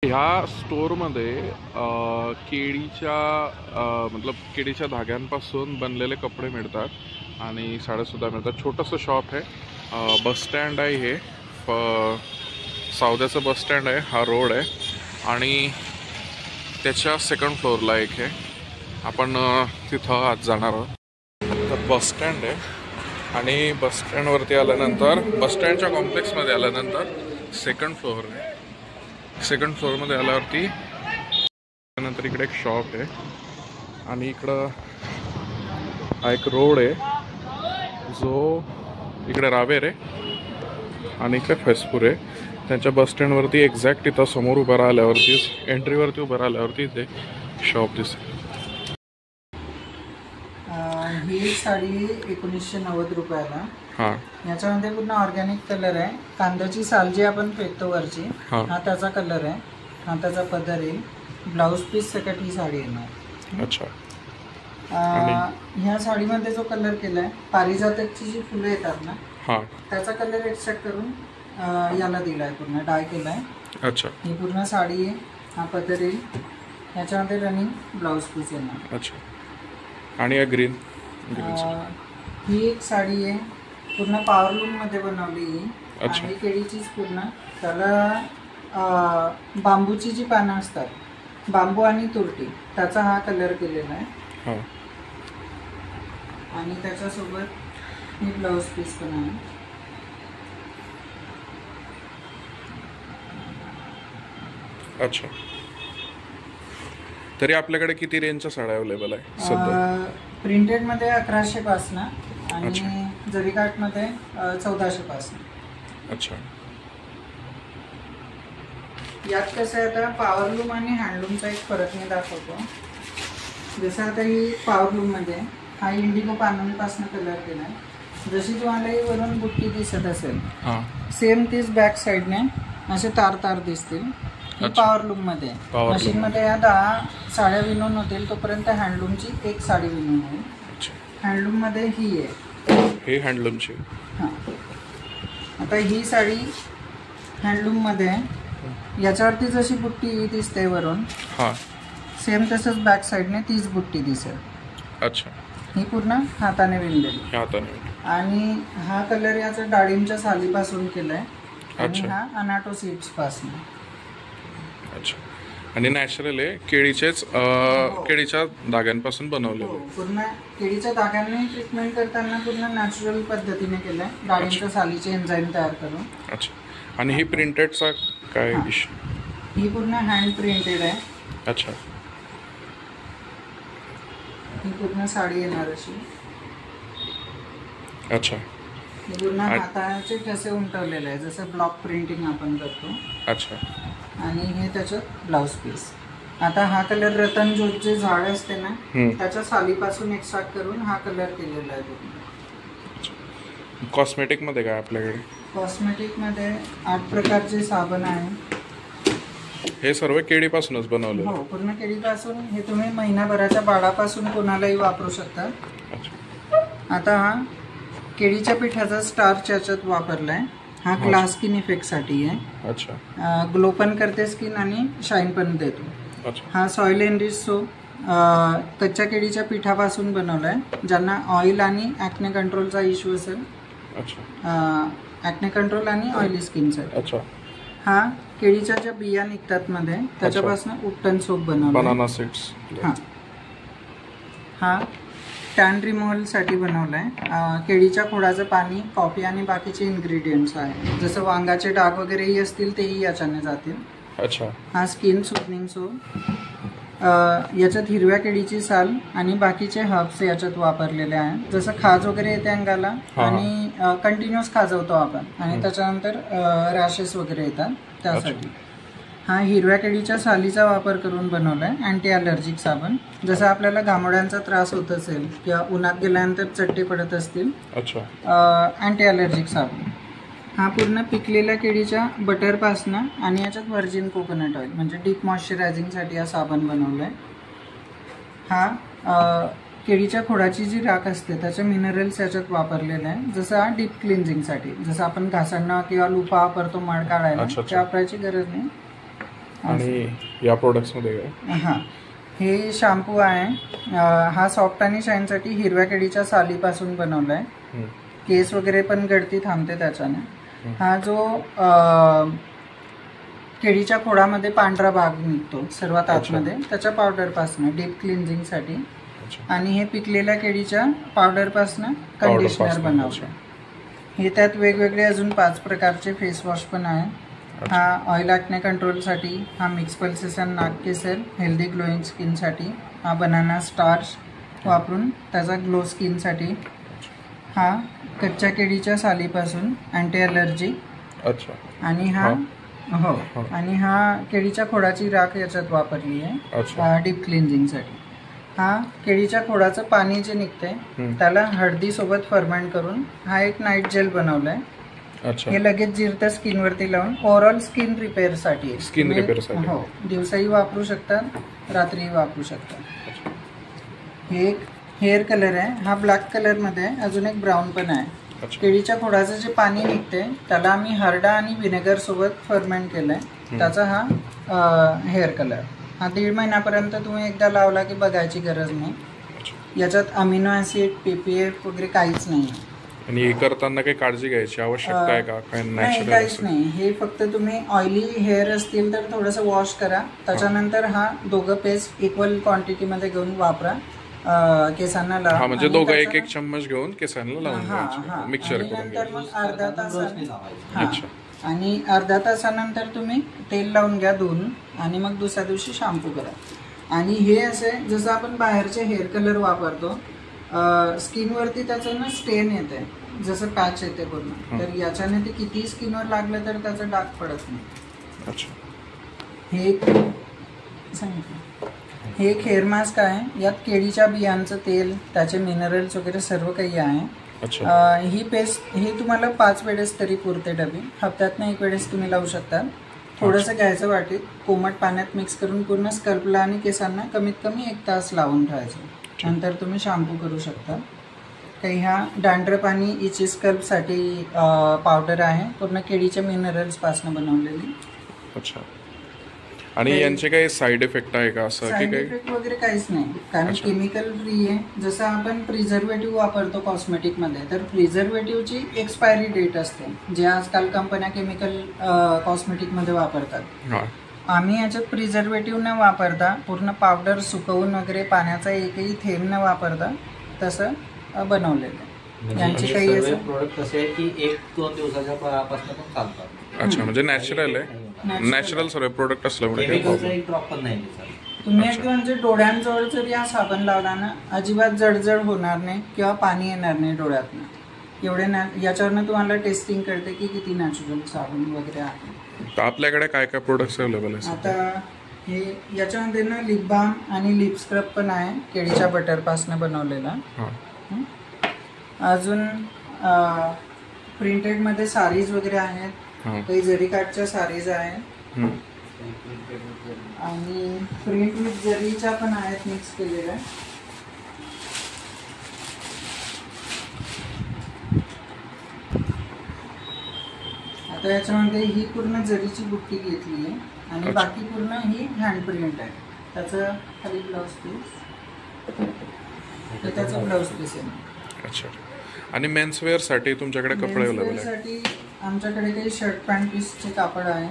ह्या स्टोअरमध्ये केळीच्या धाग्यांपासून बनलेले कपडे मिळतात आणि साड्यासुद्धा मिळतात. छोटंसं शॉप आहे. बस स्टँड आहे. हे सावद्याचं बस स्टँड आहे. हा रोड आहे आणि त्याच्या सेकंड फ्लोअरला एक आहे. आपण तिथं आज जाणार आहोत. तर बस स्टँड आहे आणि बस स्टँडवरती आल्यानंतर बस स्टँडच्या कॉम्प्लेक्समध्ये आल्यानंतर सेकंड फ्लोअर आहे. सेकंड फ्लोअरमध्ये आल्यावरती नंतर इकडे एक शॉप आहे आणि इकडं हा एक रोड आहे जो इकडे रावेर आहे आणि इकडे फैजपूर आहे. त्यांच्या बस स्टँडवरती एक्झॅक्ट इथं समोर उभं राहिल्यावरतीच एंट्रीवरती उभं राहिल्यावरती ते शॉप दिसेल. ही साडी 1990 रुपयाला. हां, याच्यामध्ये पूर्ण ऑर्गॅनिक कलर आहे. कांद्याची साल जी आपण फेकतो वरची, हा त्याचा कलर आहे. हा त्याचा पदर येईल. ब्लाऊज पीस सकट ही साडी येणार. अच्छा. ह्या साडीमध्ये जो कलर केलाय, पारिजातकची जी फुलं येतात ना, हां, त्याचा कलर एक्स्ट्रॅक्ट करून याला दिलाय, पूर्ण डाय केलाय. अच्छा. ही पूर्ण साडी आहे. हा पदर येईल. याच्यामध्ये रनिंग ब्लाऊज पीस येणार. अच्छा. आणि या ग्रीन ही एक साडी आहे, पूर्ण पॉवरलूम मध्ये बनवली. अच्छा. आणि केळीचीच पूर्ण. त्याला बांबूची जी पानं असतात, बांबू आणि तुरटी, त्याचा हा कलर केलेला आहे. हां. आणि त्याच्यासोबत ही ब्लाऊज पीस पण आहे. अच्छा. तरी आपल्याकडे किती रेंजच्या साड्या अवेलेबल आहे सध्या? प्रिंटेड मध्ये 1100 पासून आणि जरीकाट मध्ये 1400 पासून. अच्छा. यात कसं आहे, आता पॉवरलूम आणि हँडलूमचा एक फरक मी दाखवतो. जसं आता ही पॉवरलूम मध्ये हा इंडिगो पानांपासून कलर केलाय. जशी तुम्हाला ही वरून बुट्टी दिसत असेल, सेम तीच बॅक साईडने असे तार तार दिसतील. पॉवरलूम मध्ये मशीन मध्ये या 10 साड्या विणून होतील, तोपर्यंत हँडलूमची एक साडी विणून होईल. हँडलूम मध्ये ही आहे, हे हँडलूमची. हां. आता ही साडी हँडलूम मध्ये, याच्यावरती जशी बुट्टी दिसते वरून, हां, सेम तसंच बॅक साईडने तीच बुट्टी दिसेल. अच्छा. ही पूर्ण हाताने विणलेली. हाताने. आणि हा कलर याचा डाळिंबच्या सालीपासून केलाय आणि अच्छा. हा अनाटो सीड्स पासून. अच्छा. आणि नॅचरल आहे, केळीच्या धाग्यांपासून बनवलेलं. पूर्ण केळीच्या धाग्यांनी ट्रीटमेंट करताना पूर्ण नॅचरल पद्धतीने केलंय, डाळिंबच्या सालीचे एन्झाईम तयार करून. अच्छा. आणि ही प्रिंटेडचा काय इश्यू? ही पूर्ण हँड प्रिंटेड आहे. अच्छा. ही पूर्ण साडी येणार अशी. अच्छा. ही पूर्ण हाताचे ठसे उमटवलेले आहे, जसं ब्लॉक प्रिंटिंग आपण करतो. अच्छा. आणि हे त्याच्यात ब्लाऊज पीस. आता हा कलर रतन ज्योत जे झाड असते ना, त्याच्या सालीपासून एक्स्ट्रॅक्ट करून हा कलर केलेला आहे. कॉस्मेटिक मध्ये काय आपल्याकडे? कॉस्मेटिक मध्ये 8 प्रकारचे साबण आहे. हे सर्व केळीपासूनच बनवले? हो, पूर्ण केळीपासून. हे तुम्ही महिनाभराच्या बाळापासून कोणालाही वापरू शकता. आता हा केळीच्या पिठाचा स्टार्च याच्यात वापरलाय. हा ग्लास स्किन इफेक्ट साठी आहे. अच्छा. ग्लो पण करते स्किन आणि शाईन पण देतो. अच्छा. हा सॉइल एनरिच सोप कच्च्या केळीच्या पिठापासून बनवलाय. ज्यांना ऑइल आणि ॲक्ने कंट्रोलचा इश्यू असेल, ॲक्ने कंट्रोल आणि ऑइली स्किनसाठी. अच्छा. हा केळीच्या ज्या बिया निघतात मध्ये, त्याच्यापासून उपटन सोप बनवला. Banana seeds. हा टॅन रिमूव्हल साठी बनवलाय. केळीच्या खोडाचं पाणी, कॉफी आणि बाकीचे इन्ग्रेडियंट्स आहे. जसं वांगाचे डाग वगैरेही असतील तेही याच्याने जातील. अच्छा. हा स्किन सुथनिंग सोप. याच्यात हिरव्या केळीची साल आणि बाकीचे हर्ब्स याच्यात वापरलेले आहे. जसं खाज वगैरे येते अंगाला आणि कंटिन्युअस खाजवतो आपण, आणि त्याच्यानंतर रॅशेस वगैरे येतात, त्यासाठी. हा हिरव्या केळीच्या सालीचा वापर करून बनवलाय अँटी अलर्जिक साबण. जसं आपल्याला घामोड्यांचा त्रास होत असेल किंवा उन्हात गेल्यानंतर चट्टे पडत असतील, अँटी अलर्जिक साबण. हा पूर्ण पिकलेल्या केळीच्या बटरपासनं आणि याच्यात व्हर्जिन कोकोनट ऑइल म्हणजे डीप मॉइश्चरायझिंगसाठी हा साबण बनवलाय. हा केळीच्या खोडाची जी राख असते त्याचे मिनरल्स याच्यात वापरलेले आहे. जसं हा डीप क्लिन्झिंगसाठी, जसं आपण घासांना किंवा लुपा वापरतो मळ काढायला, त्या वापरायची गरज नाही. आणि या प्रोडक्ट्समध्ये काय? हां, हे शॅम्पू आहे. हा सॉफ्ट आणि शाईनसाठी हिरव्या केळीच्या सालीपासून बनवला आहे. केस वगैरे पण गळती थांबते त्याच्याने. हा जो केळीच्या खोडामध्ये पांढरा भाग निघतो सर्वात आतमध्ये, त्याच्या पावडरपासून डीप क्लिन्झिंगसाठी. आणि हे पिकलेल्या केळीच्या पावडरपासून कंडिशनर बनवलं. हे त्यात वेगवेगळे अजून 5 प्रकारचे फेस वॉश पण आहेत. हा ऑइल ॲक्ने कंट्रोलसाठी, हा मिक्स पल्सेस अँड नाक केसर हेल्दी ग्लोईंग स्किनसाठी, हा बनाना स्टार्च वापरून त्याचा ग्लो स्किनसाठी, हा कच्च्या केळीच्या सालीपासून अँटी ॲलर्जी. आणि हा आणि हा केळीच्या खोडाची राख याच्यात वापरली आहे डीप क्लिन्झिंगसाठी. हा केळीच्या खोडाचं पाणी जे निघतंय त्याला हळदी सोबत फर्मेंट करून हा एक नाईट जेल बनवलाय. हे लगेच जिरतं स्किनवरती लावून ओव्हरऑल स्किन रिपेअरसाठी. हो, दिवसाही वापरू शकतात, रात्रीही वापरू शकतात. हे एक हेअर कलर आहे. हा ब्लॅक कलरमध्ये आहे. अजून एक ब्राऊन पण आहे. केळीच्या खोडाचं जे पाणी निघते त्याला आम्ही हरडा आणि व्हिनेगर सोबत फर्मेंट केलंय. त्याचा हा हेअर कलर. हा 1.5 महिन्यापर्यंत तुम्ही एकदा लावला की बघायची गरज नाही. याच्यात अमिनो ऍसिड, PPF वगैरे काहीच नाही. आणि हे करताना काही काळजी घ्यायची आवश्यकता आहे का? नाही, काहीच नाही. हे फक्त तुम्ही ऑइली हेअर असतील तर थोडंसं वॉश करा. त्याच्यानंतर हा दोघं पेस्ट इक्वल क्वांटिटीमध्ये घेऊन वापरा. केसांना लावा. म्हणजे दोघं 1-1 चम्मच घेऊन केसांना लावून मिक्सर करून. आणि अर्धा तासानंतर तुम्ही तेल लावून घ्या धुवून, आणि मग दुसऱ्या दिवशी शॅम्पू करा. आणि हे असे जसं आपण बाहेरचे हेअर कलर वापरतो, स्किनवरती त्याचं ना स्टेन येते, जसं पॅच येते पूर्ण. तर याच्याने ते किती स्किनवर लागलं तर त्याचा डाग पडत नाही. हे एक हेअर मास्क आहे. यात केळीच्या बियांचं तेल, त्याचे मिनरल्स वगैरे सर्व काही आहे. ही पेस्ट ही तुम्हाला 5 वेळेस तरी पुरते डबी. हप्त्यातनं 1 वेळेस तुम्ही लावू शकता. थोडंसं घ्यायचं वाटीत, कोमट पाण्यात मिक्स करून पूर्ण स्कल्पला आणि केसांना कमीत कमी 1 तास लावून ठेवायचं. नंतर तुम्ही शॅम्पू करू शकता. काही ह्या डॅन्ड्रफ आणि इची स्कल्पसाठी पावडर आहे, पूर्ण केळीच्या मिनरल्सपासून बनवलेली. आणि यांचे काही साईड इफेक्ट आहे का? असं साईड इफेक्ट वगैरे काहीच नाही, कारण केमिकल फ्री आहे. जसं आपण प्रिझर्वेटिव्ह वापरतो कॉस्मेटिकमध्ये, तर प्रिझर्वेटिव्हची एक्सपायरी डेट असते, जे आजकाल कंपन्या केमिकल कॉस्मेटिकमध्ये वापरतात. आम्ही याच्यात प्रिझर्वेटिव्ह न वापरता पूर्ण पावडर सुकवून वगैरे पाण्याचा एकही थेंब न वापरता तसं बनवलेलं आहे. यांची काही असं प्रोडक्ट असे आहे की 1-2 दिवसाच्या पासून पण चालतात. अच्छा, म्हणजे नॅचरल आहे. नॅचरल सर्व प्रोडक्ट असल्यामुळे तुम्ही एक म्हणजे डोळ्यांजवळ जरी हा साबण लावला ना, अजिबात जळजळ होणार नाही किंवा पाणी येणार नाही डोळ्यातनं. एवढे याच्यावरनं तुम्हाला टेस्टिंग कळते की किती नॅचरल साबण वगैरे आहे. आपल्याकडे काय काय प्रोडक्ट्स अवेलेबल आहेत? आता हे याच्यामध्ये ना लिप बाम आणि लिप स्क्रब पण आहे, केळीच्या बटरपासून बनवलेला. अजून प्रिंटेडमध्ये साडीज वगैरे आहेत, काही जरी काटच्या साडीज आहेत, आणि प्रिंट विथ जरीच्या पण आहेत मिक्स केलेल्या. आता याच्यामध्ये ही पूर्ण जरीची बुट्टी घेतली आहे, आणि बाकी पूर्ण ही हँड प्रिंट आहे. त्याचं खाली ब्लाउज पीस, त्याचं ब्लाउज पीस आहे. अच्छा. आणि मेन्सवेअर साठी तुमच्याकडे कपडे अवेलेबल आहे? साठी आमच्याकडे काही शर्ट पॅन्ट पीसचे कापड आहे.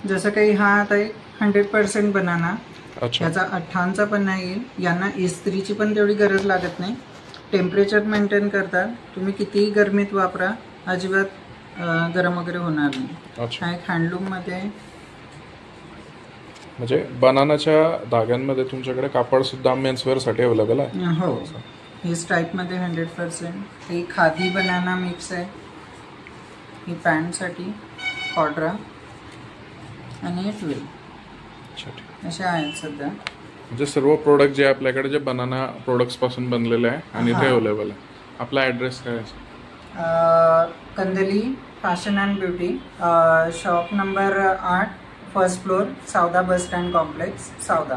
जसं काही हा आता एक 100% बनाना, याचा 58चा पण नाही येईल. यांना इस्त्रीची पण तेवढी गरज लागत नाही, टेम्परेचर मेंटेन करतात. तुम्ही कितीही गरमीत वापरा, अजिबात गरम वगैरे होणार नाही. हा एक हँडलूममध्ये, म्हणजे बनानाच्या धाग्यांमध्ये तुमच्याकडे कापड सुद्धा मेन्सवेअर साठी अवेलेबल आहे? हो, हे स्ट्राईपमध्ये 100%. ही खादी बनाना मिक्स आहे. ही पॅन्टसाठी कॉड्रा आणि हे ट्वेल असे आहेत सध्या. म्हणजे सर्व प्रोडक्ट जे आपल्याकडे जे बनाना प्रोडक्ट्स पासून बनलेले आहे आणि ते अवेलेबल आहे. आपला ॲड्रेस काय आहे? Kandali fashion and beauty, shop number 8, first floor, Savda bus stand complex, Savda.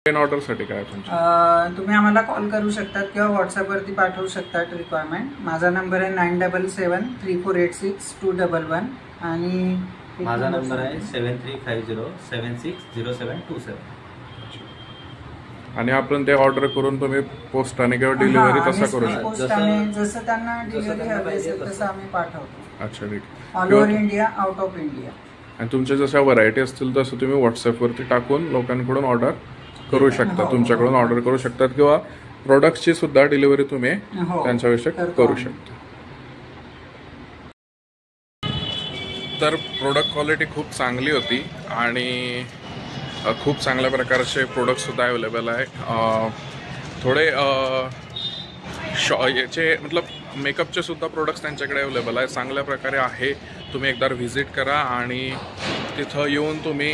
ऑर्डरसाठी काय आहे तुमचं? तुम्ही आम्हाला कॉल करू शकतात किंवा व्हॉट्सअपवरती पाठवू शकतात रिक्वायरमेंट. माझा नंबर आहे 9773486211 आणि माझा नंबर आहे 7350760727. आणि आपण ते ऑर्डर करून तुम्ही पोस्टाने किंवा डिलिव्हरी तसा करू शकता? पोस्टाने जसं त्यांना डिलिव्हरी हवी असेल तसं आम्ही पाठवतो. अच्छा, ठीक. All over India, out of India. आणि तुमच्या जशा व्हरायटी असतील तसं तुम्ही व्हॉट्सअपवरती टाकून लोकांकडून ऑर्डर करू शकता, तुमच्याकडून ऑर्डर करू शकतात किंवा प्रोडक्टची सुद्धा डिलिव्हरी तुम्ही त्यांच्याविषयी करू शकता. तर प्रोडक्ट क्वालिटी खूप चांगली होती आणि खूप चांगल्या प्रकारचे प्रोडक्टसुद्धा अवेलेबल आहे. थोडे याचे मतलब मेकअपचे सुद्धा प्रोडक्ट्स त्यांच्याकडे अवेलेबल आहे, चांगल्या प्रकारे आहे. तुम्ही एकदा व्हिजिट करा आणि तिथं येऊन तुम्ही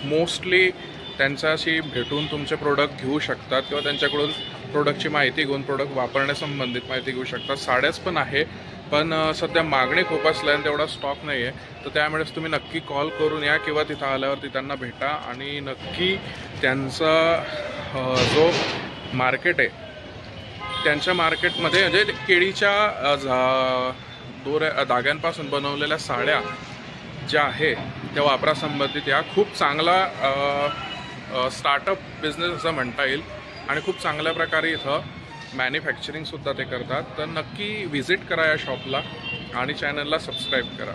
मोस्टली त्यांच्याशी भेटून तुमचे प्रोडक्ट घेऊ शकतात किंवा त्यांच्याकडून प्रोडक्टची माहिती घेऊन प्रोडक्ट वापरण्यासंबंधित माहिती घेऊ शकतात. साड्याच पण आहे, पण सध्या मागणी खूप असल्याने तेवढा स्टॉक नाही आहे. तर त्यामुळेच तुम्ही नक्की कॉल करून या किंवा तिथं आल्यावरती त्यांना भेटा आणि नक्की त्यांचा जो मार्केट आहे त्यांच्या मार्केटमध्ये म्हणजे केळीच्या धाग्यांपासून बनवलेल्या साड्या ज्या आहे त्या वापरासंबंधित या खूप चांगला स्टार्टअप बिझनेस असं म्हणता येईल आणि खूप चांगल्या प्रकारे इथं मॅन्युफॅक्चरिंगसुद्धा ते करतात. तर नक्की व्हिजिट करा या शॉपला आणि चॅनलला सबस्क्राईब करा.